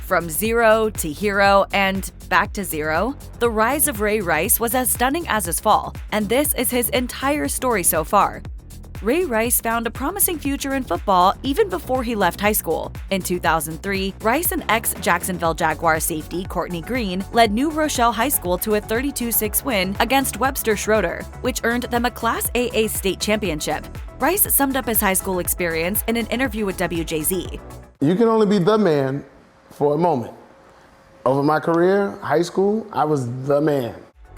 From zero to hero and back to zero, the rise of Ray Rice was as stunning as his fall, and this is his entire story so far. Ray Rice found a promising future in football even before he left high school. In 2003, Rice and ex-Jacksonville Jaguars safety Courtney Green led New Rochelle High School to a 32-6 win against Webster Schroeder, which earned them a Class AA state championship. Rice summed up his high school experience in an interview with WJZ. You can only be the man for a moment. Over my career, high school, I was the man.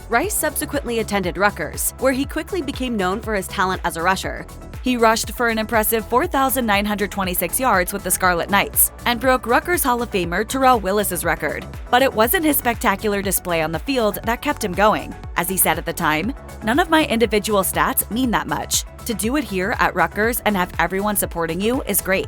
Rice subsequently attended Rutgers, where he quickly became known for his talent as a rusher. He rushed for an impressive 4,926 yards with the Scarlet Knights and broke Rutgers Hall of Famer Terrell Willis's record. But it wasn't his spectacular display on the field that kept him going. As he said at the time, "None of my individual stats mean that much. To do it here at Rutgers and have everyone supporting you is great."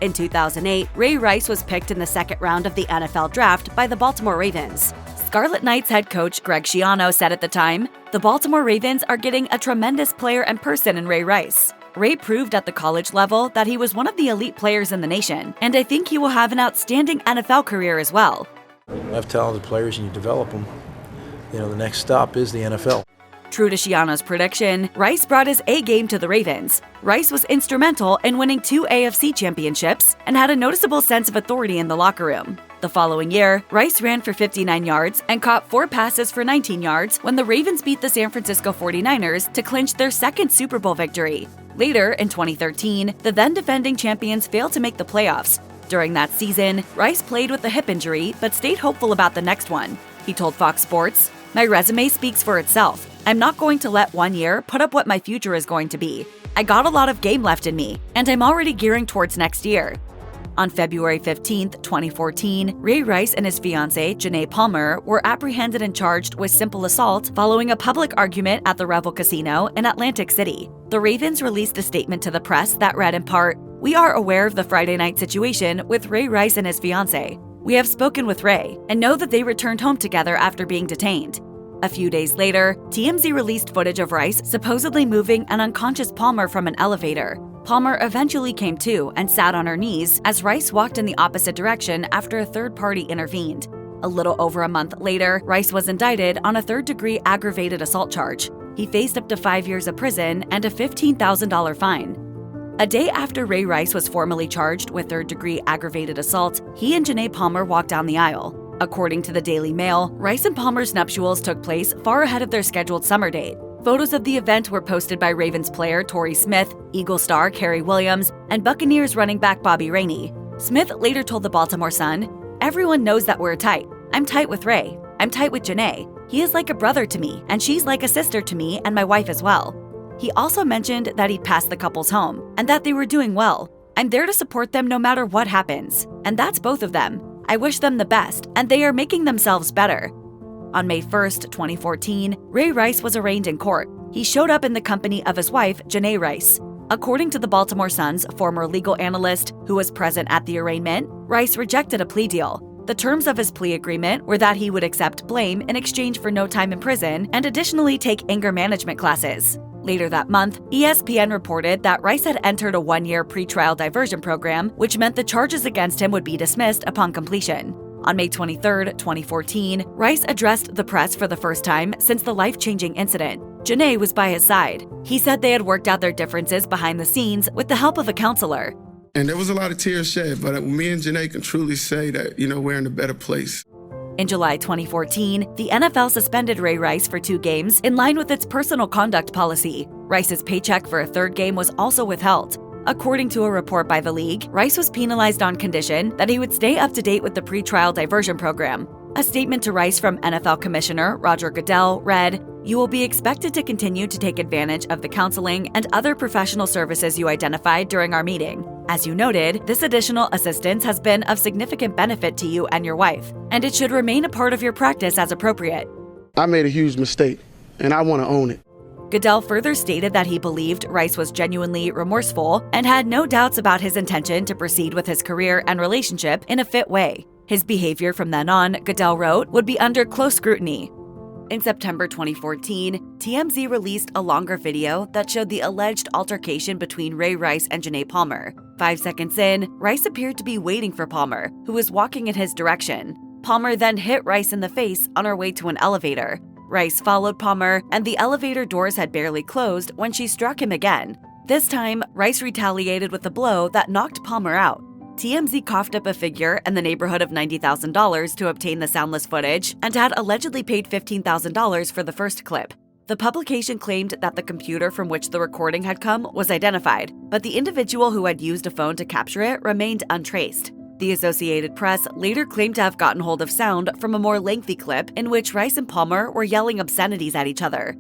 In 2008, Ray Rice was picked in the second round of the NFL Draft by the Baltimore Ravens. Scarlet Knights head coach Greg Schiano said at the time, "The Baltimore Ravens are getting a tremendous player and person in Ray Rice. Ray proved at the college level that he was one of the elite players in the nation, and I think he will have an outstanding NFL career as well." You have talented players and you develop them. The next stop is the NFL. True to Schiano's prediction, Rice brought his A game to the Ravens. Rice was instrumental in winning 2 AFC championships and had a noticeable sense of authority in the locker room. The following year, Rice ran for 59 yards and caught 4 passes for 19 yards when the Ravens beat the San Francisco 49ers to clinch their second Super Bowl victory. Later, in 2013, the then-defending champions failed to make the playoffs. During that season, Rice played with a hip injury but stayed hopeful about the next one. He told Fox Sports, "My resume speaks for itself. I'm not going to let 1 year put up what my future is going to be. I got a lot of game left in me, and I'm already gearing towards next year." On February 15, 2014, Ray Rice and his fiancée, Janae Palmer, were apprehended and charged with simple assault following a public argument at the Revel Casino in Atlantic City. The Ravens released a statement to the press that read in part, "We are aware of the Friday night situation with Ray Rice and his fiancée. We have spoken with Ray and know that they returned home together after being detained." A few days later, TMZ released footage of Rice supposedly moving an unconscious Palmer from an elevator. Palmer eventually came to and sat on her knees as Rice walked in the opposite direction after a third party intervened. A little over a month later, Rice was indicted on a third-degree aggravated assault charge. He faced up to 5 years of prison and a $15,000 fine. A day after Ray Rice was formally charged with third-degree aggravated assault, he and Janae Palmer walked down the aisle. According to the Daily Mail, Rice and Palmer's nuptials took place far ahead of their scheduled summer date. Photos of the event were posted by Ravens player Torrey Smith, Eagle star Kerry Williams, and Buccaneers running back Bobby Rainey. Smith later told the Baltimore Sun, "Everyone knows that we're tight. I'm tight with Ray. I'm tight with Janae. He is like a brother to me, and she's like a sister to me and my wife as well." He also mentioned that he'd passed the couple's home and that they were doing well. "I'm there to support them no matter what happens. And that's both of them. I wish them the best, and they are making themselves better." On May 1, 2014, Ray Rice was arraigned in court. He showed up in the company of his wife, Janae Rice. According to the Baltimore Sun's former legal analyst, who was present at the arraignment, Rice rejected a plea deal. The terms of his plea agreement were that he would accept blame in exchange for no time in prison and additionally take anger management classes. Later that month, ESPN reported that Rice had entered a 1-year pretrial diversion program, which meant the charges against him would be dismissed upon completion. On May 23, 2014, Rice addressed the press for the first time since the life-changing incident. Janae was by his side. He said they had worked out their differences behind the scenes with the help of a counselor. And there was a lot of tears shed, but me and Janae can truly say that, we're in a better place. In July 2014, the NFL suspended Ray Rice for 2 games in line with its personal conduct policy. Rice's paycheck for a third game was also withheld. According to a report by the league, Rice was penalized on condition that he would stay up to date with the pretrial diversion program. A statement to Rice from NFL Commissioner Roger Goodell read, "You will be expected to continue to take advantage of the counseling and other professional services you identified during our meeting. As you noted, this additional assistance has been of significant benefit to you and your wife, and it should remain a part of your practice as appropriate." I made a huge mistake, and I want to own it. Goodell further stated that he believed Rice was genuinely remorseful and had no doubts about his intention to proceed with his career and relationship in a fit way. His behavior from then on, Goodell wrote, would be under close scrutiny. In September 2014, TMZ released a longer video that showed the alleged altercation between Ray Rice and Janae Palmer. 5 seconds in, Rice appeared to be waiting for Palmer, who was walking in his direction. Palmer then hit Rice in the face on her way to an elevator. Rice followed Palmer, and the elevator doors had barely closed when she struck him again. This time, Rice retaliated with a blow that knocked Palmer out. TMZ coughed up a figure in the neighborhood of $90,000 to obtain the soundless footage and had allegedly paid $15,000 for the first clip. The publication claimed that the computer from which the recording had come was identified, but the individual who had used a phone to capture it remained untraced. The Associated Press later claimed to have gotten hold of sound from a more lengthy clip in which Rice and Palmer were yelling obscenities at each other.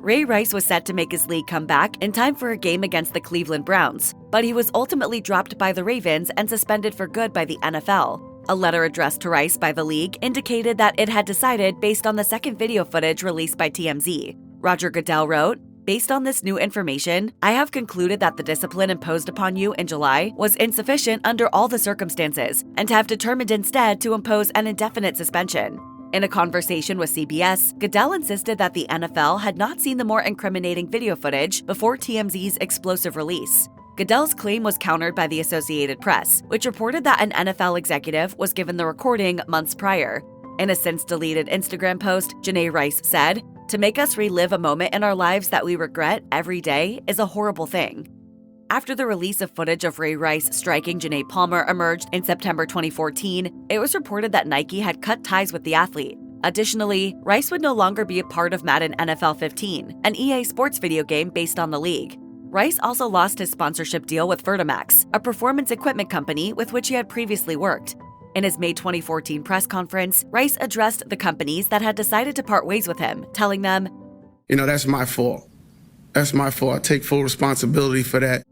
Ray Rice was set to make his league comeback in time for a game against the Cleveland Browns, but he was ultimately dropped by the Ravens and suspended for good by the NFL. A letter addressed to Rice by the league indicated that it had decided based on the second video footage released by TMZ. Roger Goodell wrote, "Based on this new information, I have concluded that the discipline imposed upon you in July was insufficient under all the circumstances and have determined instead to impose an indefinite suspension." In a conversation with CBS, Goodell insisted that the NFL had not seen the more incriminating video footage before TMZ's explosive release. Goodell's claim was countered by the Associated Press, which reported that an NFL executive was given the recording months prior. In a since-deleted Instagram post, Janae Rice said, "To make us relive a moment in our lives that we regret every day is a horrible thing." After the release of footage of Ray Rice striking Janae Palmer emerged in September 2014, it was reported that Nike had cut ties with the athlete. Additionally, Rice would no longer be a part of Madden NFL 15, an EA Sports video game based on the league. Rice also lost his sponsorship deal with Vertimax, a performance equipment company with which he had previously worked. In his May 2014 press conference, Rice addressed the companies that had decided to part ways with him, telling them, That's my fault. That's my fault. I take full responsibility for that.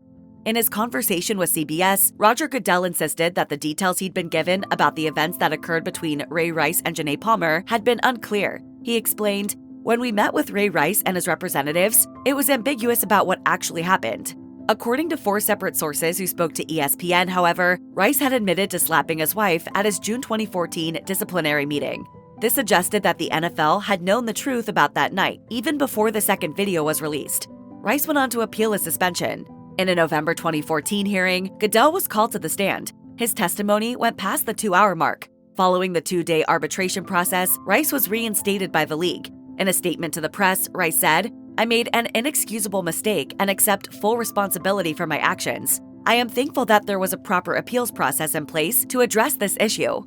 In his conversation with CBS, Roger Goodell insisted that the details he'd been given about the events that occurred between Ray Rice and Janae Palmer had been unclear. He explained, "When we met with Ray Rice and his representatives, it was ambiguous about what actually happened." According to 4 separate sources who spoke to ESPN, however, Rice had admitted to slapping his wife at his June 2014 disciplinary meeting. This suggested that the NFL had known the truth about that night, even before the second video was released. Rice went on to appeal his suspension. In a November 2014 hearing, Goodell was called to the stand. His testimony went past the 2-hour mark. Following the 2-day arbitration process, Rice was reinstated by the league. In a statement to the press, Rice said, "I made an inexcusable mistake and accept full responsibility for my actions. I am thankful that there was a proper appeals process in place to address this issue."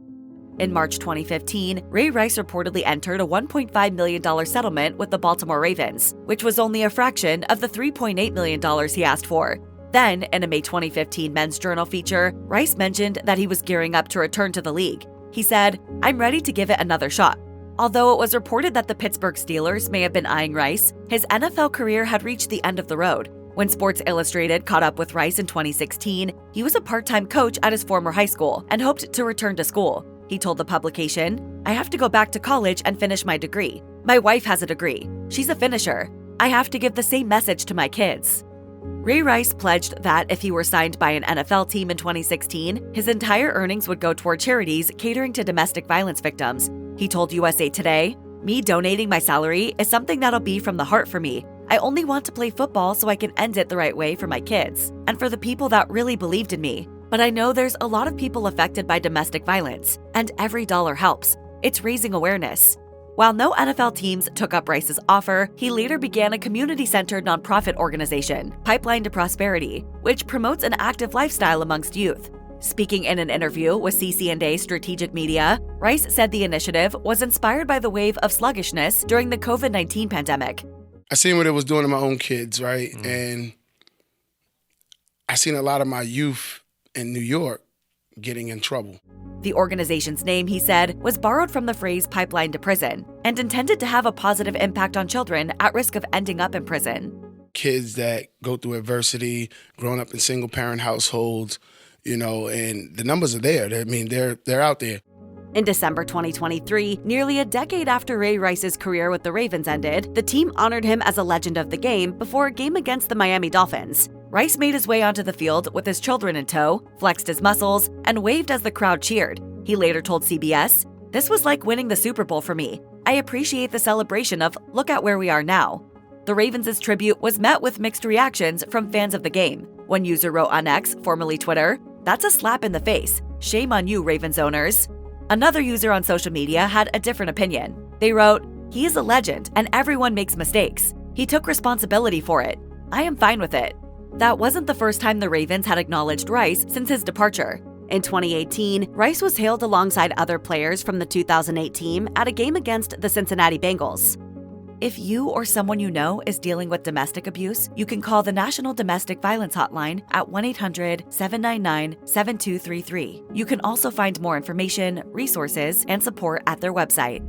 In March 2015, Ray Rice reportedly entered a $1.5 million settlement with the Baltimore Ravens, which was only a fraction of the $3.8 million he asked for. Then, in a May 2015 Men's Journal feature, Rice mentioned that he was gearing up to return to the league. He said, "I'm ready to give it another shot." Although it was reported that the Pittsburgh Steelers may have been eyeing Rice, his NFL career had reached the end of the road. When Sports Illustrated caught up with Rice in 2016, he was a part-time coach at his former high school and hoped to return to school. He told the publication, "I have to go back to college and finish my degree. My wife has a degree. She's a finisher. I have to give the same message to my kids." Ray Rice pledged that if he were signed by an NFL team in 2016, his entire earnings would go toward charities catering to domestic violence victims. He told USA Today, "Me donating my salary is something that'll be from the heart for me. I only want to play football so I can end it the right way for my kids and for the people that really believed in me. But I know there's a lot of people affected by domestic violence, and every dollar helps. It's raising awareness." While no NFL teams took up Rice's offer, he later began a community-centered nonprofit organization, Pipeline to Prosperity, which promotes an active lifestyle amongst youth. Speaking in an interview with CCNA Strategic Media, Rice said the initiative was inspired by the wave of sluggishness during the COVID-19 pandemic. I seen what it was doing to my own kids, right? And I seen a lot of my youth in New York getting in trouble. The organization's name, he said, was borrowed from the phrase pipeline to prison and intended to have a positive impact on children at risk of ending up in prison. Kids that go through adversity, growing up in single-parent households, and the numbers are there. They're out there. In December 2023, nearly a decade after Ray Rice's career with the Ravens ended, the team honored him as a legend of the game before a game against the Miami Dolphins. Rice made his way onto the field with his children in tow, flexed his muscles, and waved as the crowd cheered. He later told CBS, "This was like winning the Super Bowl for me. "I appreciate the celebration of look at where we are now." The Ravens' tribute was met with mixed reactions from fans of the game. One user wrote on X, formerly Twitter, "That's a slap in the face. Shame on you, Ravens owners." Another user on social media had a different opinion. They wrote, "He is a legend and everyone makes mistakes. He took responsibility for it. I am fine with it." That wasn't the first time the Ravens had acknowledged Rice since his departure. In 2018, Rice was hailed alongside other players from the 2008 team at a game against the Cincinnati Bengals. If you or someone you know is dealing with domestic abuse, you can call the National Domestic Violence Hotline at 1-800-799-7233. You can also find more information, resources, and support at their website,